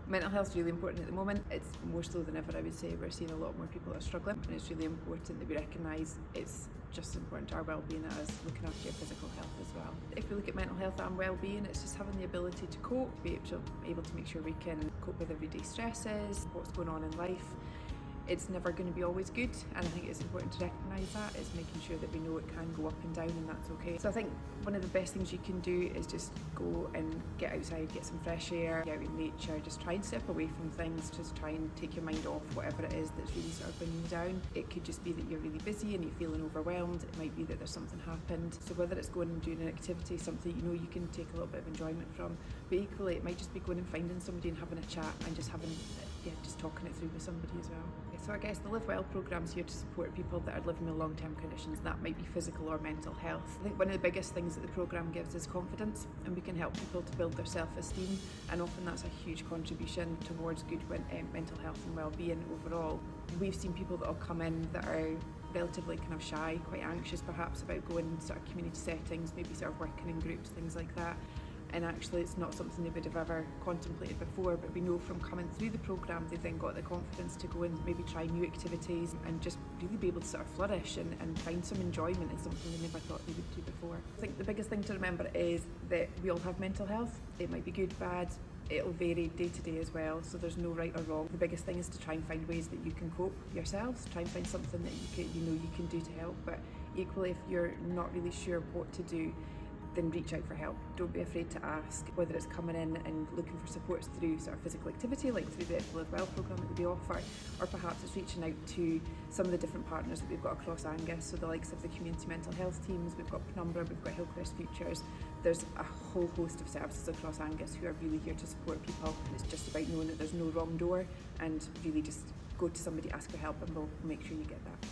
Mental health is really important at the moment. It's more so than ever, I would say. We're seeing a lot more people that are struggling, and it's really important that we recognise it's just as important to our well-being as looking after your physical health as well. If we look at mental health and well-being, it's just having the ability to cope, to be able to make sure we can cope with everyday stresses, what's going on in life. It's never going to be always good, and I think it's important to recognise that. It's making sure that we know it can go up and down, and that's okay. So I think one of the best things you can do is just go and get outside, get some fresh air, get out in nature, just try and step away from things, just try and take your mind off whatever it is that's really sort of bringing you down. It could just be that you're really busy and you're feeling overwhelmed. It might be that there's something happened. So whether it's going and doing an activity, something you know you can take a little bit of enjoyment from, but equally it might just be going and finding somebody and having a chat and just just talking it through with somebody as well. So I guess the Live Well programme's here to support people that are living with long-term conditions. That might be physical or mental health. I think one of the biggest things that the programme gives is confidence, and we can help people to build their self-esteem, and often that's a huge contribution towards good mental health and well-being overall. We've seen people that will come in that are relatively kind of shy, quite anxious perhaps about going sort of community settings, maybe sort of working in groups, things like that. And actually it's not something they would have ever contemplated before, but we know from coming through the programme they've then got the confidence to go and maybe try new activities and just really be able to sort of flourish and find some enjoyment in something they never thought they would do before. I think the biggest thing to remember is that we all have mental health. It might be good, bad, it'll vary day to day as well, so there's no right or wrong. The biggest thing is to try and find ways that you can cope yourselves, try and find something that you can do to help, but equally if you're not really sure what to do, then reach out for help. Don't be afraid to ask, whether it's coming in and looking for supports through sort of physical activity, like through the Live Well programme that we offer, or perhaps it's reaching out to some of the different partners that we've got across Angus, so the likes of the community mental health teams, we've got Penumbra, we've got Hillcrest Futures. There's a whole host of services across Angus who are really here to support people. It's just about knowing that there's no wrong door, and really just go to somebody, ask for help, and we'll make sure you get that.